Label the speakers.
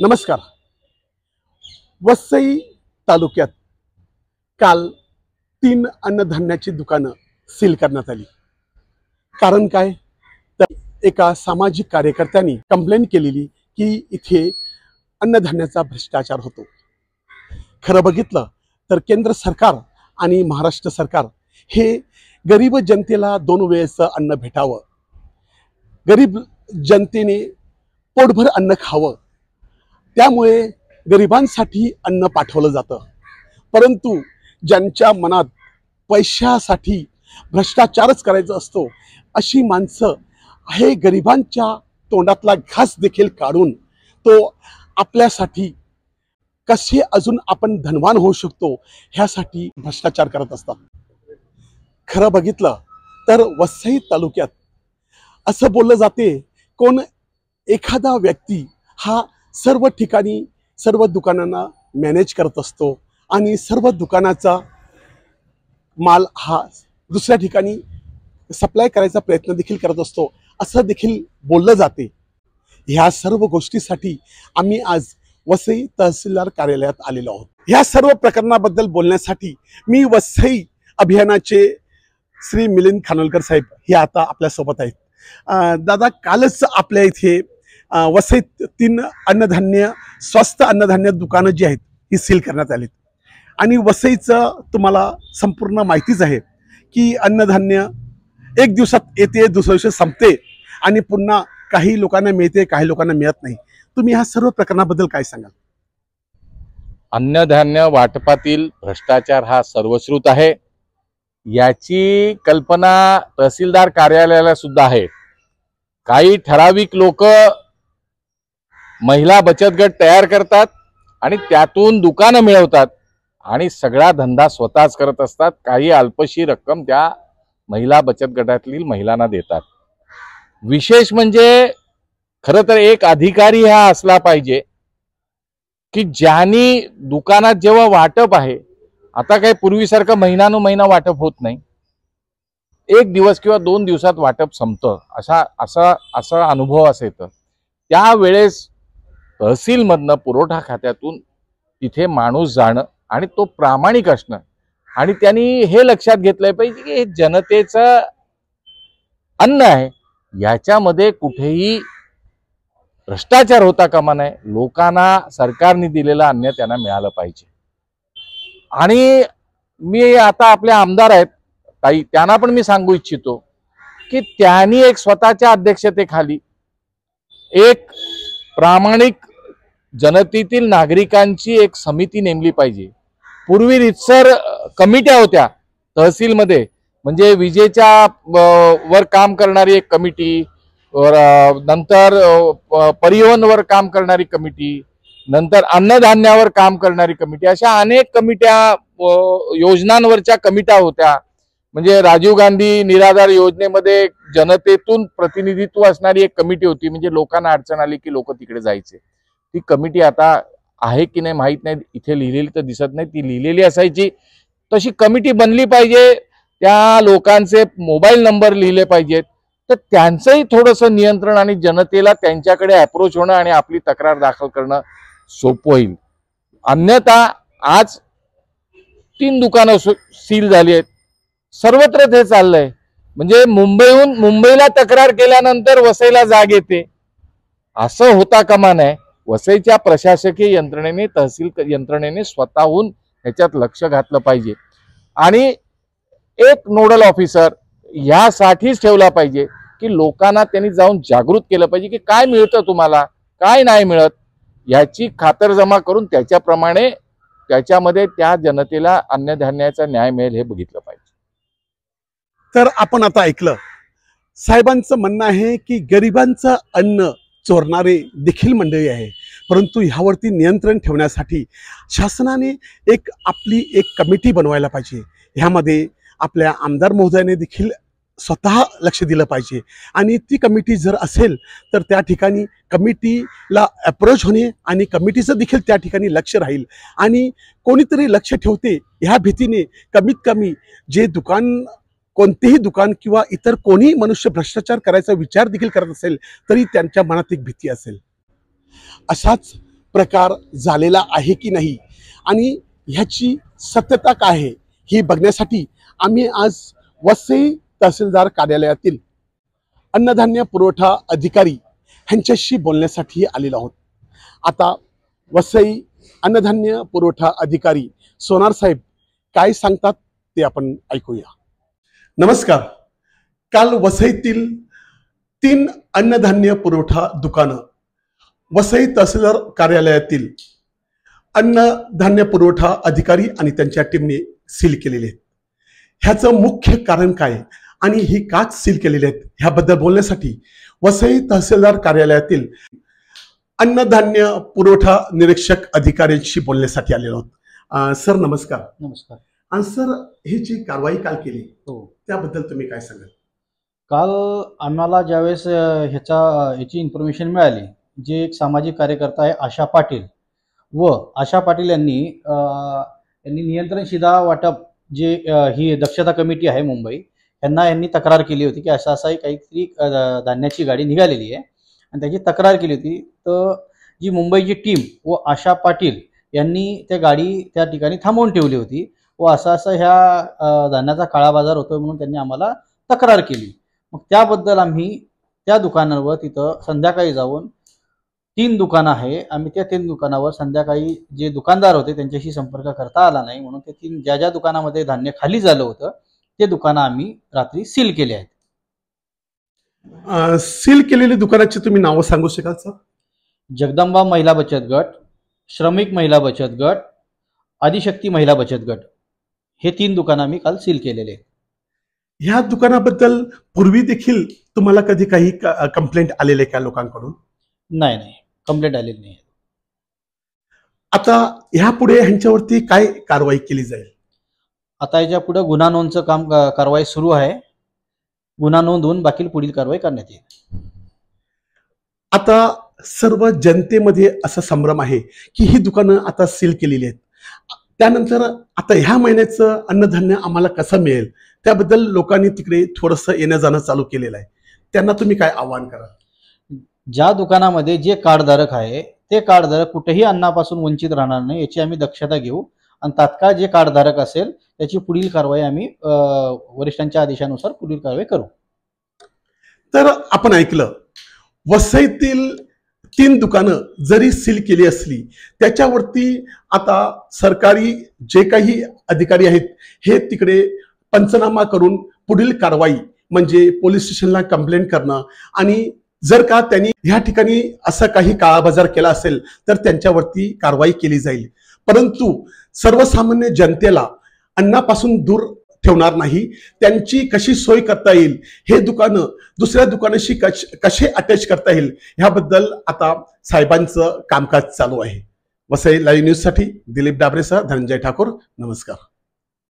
Speaker 1: नमस्कार। वसई तालुक्यात काल 3 अन्नधान्याची दुकानं सील करण्यात आली। कारण काय, तर एका सामाजिक कार्यकर्त्यांनी कंप्लेंट केलेली की इथे अन्नधान्याचा भ्रष्टाचार होतो। खरं बघितलं तर केंद्र सरकार आणि महाराष्ट्र सरकार हे गरीब जनतेला 2 वेळेचं अन्न भेटावं, गरीब जनतेने पोटभर अन्न खावं, त्यामुळे गरिबांसाठी अन्न पाठवलं जातं। परंतु ज्यांच्या मनात पैशासाठी भ्रष्टाचारच करायचा असतो, अशी माणसं हे गरिबांच्या तोंडातला घास देखील काढून तो आपल्यासाठी कसे अजून आपण धनवान होऊ शकतो ह्यासाठी भ्रष्टाचार करत असतात। खरं बघितलं तर वसई तालुक्यात असं बोललं जाते, कोण एखादा व्यक्ती हा सर्व ठिकाणी सर्व दुकानांना मॅनेज करत असतो आणि सर्व दुकानाचा माल हा दुसऱ्या ठिकाणी सप्लाय करायचा प्रयत्न देखील करत असतो, असं देखील बोललं जाते। ह्या सर्व गोष्टीसाठी आम्ही आज वसई तहसीलदार कार्यालयात आलेलो आहोत। ह्या सर्व प्रकरणाबद्दल बोलण्यासाठी मी वसई अभियानाचे श्री मिलिंद खानोलकर साहेब हे आता आपल्यासोबत आहेत। दादा, कालच आपल्या इथे वसईत 3 अन्नधान्य स्वस्त अन्नधान्य दुकानं जी आहेत ही सील करण्यात आलीत आणि वसईचं तुम्हाला संपूर्ण माहितीच आहे की अन्नधान्य एक दिवसात येते, दुसऱ्या दिवशी संपते आणि पुन्हा काही लोकांना मिळते, काही लोकांना मिळत नाही। तुम्ही ह्या सर्व प्रकरणाबद्दल काय सांगाल?
Speaker 2: अन्नधान्य वाटपातील भ्रष्टाचार हा सर्वश्रुत आहे। याची कल्पना तहसीलदार कार्यालयाला सुद्धा आहे। काही ठराविक लोक महिला बचत गट तयार करतात आणि त्यातून दुकानं मिळवतात आणि सगळा धंदा स्वतःच करत असतात। काही अल्पशी रक्कम त्या महिला बचत गटातील महिलांना देतात। विशेष म्हणजे खरं तर एक अधिकारी हा असला पाहिजे की ज्यांनी दुकानात जेव्हा वाटप आहे, आता काही पूर्वीसारखं महिना वाटप होत नाही, 1 दिवस किंवा 2 दिवसात वाटप संपतं, असा अनुभव असेल तर त्यावेळेस तहसीलमधनं पुरवठा खात्यातून तिथे माणूस जाणं आणि तो प्रामाणिक असणं आणि त्यांनी हे लक्षात घेतलंय पाहिजे की हे जनतेचं अन्न आहे, याच्यामध्ये कुठेही भ्रष्टाचार होता कामा नये। लोकांना सरकारने दिलेलं अन्न त्यांना मिळालं पाहिजे। आणि मी आता आपले आमदार आहेत ताई, त्यांना पण मी सांगू इच्छितो की त्यांनी एक स्वतःच्या अध्यक्षतेखाली एक प्रामाणिक जनतेतील नागरिकांची एक समिती नेमली पाहिजे। पूर्वी रितसर कमिट्या होत्या तहसीलमध्ये, म्हणजे विजेच्या वर काम करणारी एक कमिटी, नंतर परिवहनवर काम करणारी कमिटी, नंतर अन्नधान्यावर काम करणारी कमिटी, अशा अनेक कमिट्या योजनांवरच्या कमिट्या होत्या। म्हणजे राजीव गांधी निराधार योजनेमध्ये जनतेतून प्रतिनिधित्व असणारी एक कमिटी होती, म्हणजे लोकांना अडचण आली की लोक तिकडे जायचे। ती कमिटी आता आहे की नाही माहित नाही, इथे लिहिलेली तर दिसत नाही, ती लिहिलेली असायची। तशी कमिटी बनली पाहिजे, त्या लोकांचे मोबाईल नंबर लिहिले पाहिजेत, तर त्यांचंही थोडंसं नियंत्रण आणि जनतेला त्यांच्याकडे अप्रोच होणं आणि आपली तक्रार दाखल करणं सोपं होईल। अन्यथा आज 3 दुकानं सील झाली आहेत, सर्वत्र ते चाललंय। म्हणजे मुंबईला तक्रार केल्यानंतर वसईला जाग येते, असं होता कामा नये। वसईच्या प्रशासकीय यंत्रणेने, तहसील यंत्रणेने स्वतःहून ह्याच्यात लक्ष घातलं पाहिजे आणि एक नोडल ऑफिसर यासाठीच ठेवला पाहिजे की लोकांना त्यांनी जाऊन जागृत केलं पाहिजे की काय मिळतं तुम्हाला, काय नाही मिळत, याची खातरजमा करून त्याच्याप्रमाणे त्याच्यामध्ये त्या जनतेला अन्नधान्याचा न्याय मिळेल हे बघितलं पाहिजे।
Speaker 1: तर आपण आता ऐकलं, साहेबांचं म्हणणं आहे की गरिबांचं अन्न चोरणारे देखील मंडळी आहे, परंतु ह्यावरती नियंत्रण ठेवण्यासाठी शासनाने आपली एक कमिटी बनवायला पाहिजे। ह्यामध्ये आपल्या आमदार महोदयाने देखील स्वतः लक्ष दिलं पाहिजे आणि ती कमिटी जर असेल तर त्या ठिकाणी कमिटीला अप्रोच होणे आणि कमिटीचं देखील त्या ठिकाणी लक्ष राहील आणि कोणीतरी लक्ष ठेवते ह्या भीतीने कमीत कमी जे दुकान, कोणतेही दुकान किंवा इतर कोणी मनुष्य भ्रष्टाचार करायचा विचार देखील करत असेल तरी त्यांच्या मनात एक भीती असेल। अशाच प्रकार झालेला आहे की नाही आणि ह्याची सत्यता काय आहे हे बघण्यासाठी आम्ही आज वसई तहसीलदार कार्यालयातील अन्नधान्य पुरवठा अधिकारी ह्यांच्याशी बोलण्यासाठी आलेलो आहोत। आता वसई अन्नधान्य पुरवठा अधिकारी सोनार साहेब काय सांगतात ते आपण ऐकूया। नमस्कार। काल वसईतील 3 अन्नधान्य पुरवठा दुकानं वसई तहसीलदार कार्यालयातील अन्नधान्य पुरवठा अधिकारी आणि त्यांच्या टीमने सील केलेले आहेत। ह्याचं मुख्य कारण काय आणि ही का सील केलेले आहेत ह्याबद्दल बोलण्यासाठी वसई तहसीलदार कार्यालयातील अन्नधान्य पुरवठा निरीक्षक अधिकाऱ्यांशी बोलण्यासाठी आलेलो आहोत। सर नमस्कार।
Speaker 3: नमस्कार।
Speaker 1: आणि सर ही जी कारवाई काल केली
Speaker 3: हो,
Speaker 1: त्याबद्दल तुम्ही काय सांगाल?
Speaker 3: काल आम्हाला ज्यावेळेस ह्याची इन्फॉर्मेशन मिळाली, जे एक सामाजिक कार्यकर्ता आहे आशा पाटील व आशा पाटील यांनी नियंत्रण शिधा वाटप जे ही दक्षता कमिटी आहे मुंबई यांनी तक्रार केली होती की असं काहीतरी धान्याची गाडी निघालेली आहे आणि त्याची तक्रार केली होती। तर जी मुंबईची टीम व आशा पाटील यांनी त्या गाडी त्या ठिकाणी थांबवून ठेवली होती व असं ह्या धान्याचा काळा बाजार होतोय म्हणून त्यांनी आम्हाला तक्रार केली। मग त्याबद्दल आम्ही त्या दुकानावर तिथं संध्याकाळी जाऊन 3 दुकानं आहे, आम्ही त्या 3 दुकानावर संध्याकाळी जे दुकानदार होते त्यांच्याशी संपर्क करता आला नाही म्हणून ते 3 ज्या दुकानामध्ये धान्य खाली झालं होतं ते दुकानं आम्ही रात्री सील केले आहेत।
Speaker 1: सील केलेली दुकानाची तुम्ही नावं सांगू शकाल सर?
Speaker 3: जगदंबा महिला बचत गट, श्रमिक महिला बचत गट, आदिशक्ती महिला बचत गट हे 3 दुकानं आम्ही काल सील केलेले आहेत।
Speaker 1: ह्या दुकानाबद्दल पूर्वी देखील तुम्हाला कधी काही कंप्लेंट आलेले का लोकांकडून?
Speaker 3: नाही, कंप्लेंट आलेली नाही।
Speaker 1: आता ह्यापुढे ह्यांच्यावरती काय कारवाई केली जाईल?
Speaker 3: आता याच्या पुढे गुन्हा नोंदचं कारवाई सुरू आहे। गुन्हा नोंद होऊन बाकी पुढील कारवाई करण्यात येईल।
Speaker 1: आता सर्व जनतेमध्ये असा संभ्रम आहे की ही दुकानं आता सील केलेली आहेत, त्यानंतर आता ह्या महिन्याचं अन्नधान्य आम्हाला कसं मिळेल त्याबद्दल लोकांनी तिकडे थोडंसं येणं जाणं चालू केलेलं आहे। त्यांना तुम्ही काय आवाहन कराल?
Speaker 3: ज्या दुकानामध्ये जे कार्डधारक आहे ते कार्डधारक कुठेही अन्नापासून वंचित राहणार नाही याची आम्ही दक्षता घेऊ आणि तात्काळ जे कार्डधारक असेल त्याची पुढील कारवाई आम्ही वरिष्ठांच्या आदेशानुसार पुढील कारवाई करू।
Speaker 1: तर आपण ऐकलं, वसईतील 3 दुकानं जरी सील केली असली त्याच्यावरती आता सरकारी जे काही अधिकारी आहेत हे तिकडे पंचनामा करून पुढील कारवाई म्हणजे पोलीस स्टेशनला कंप्लेंट करणं आणि जर का त्यांनी ह्या ठिकाणी असं काही काळाबाजार केला असेल तर त्यांच्यावरती कारवाई केली जाईल। परंतु सर्वसामान्य जनतेला अन्नापासून दूर ठेवणार नाही, त्यांची कशी सोय करता येईल, हे दुकानं दुसऱ्या दुकानाशी कसे अटॅच करता येईल ह्याबद्दल आता साहेबांचं कामकाज चालू आहे। वसई लाईव्ह न्यूज साठी दिलीप डाबरेसह धनंजय ठाकूर, नमस्कार।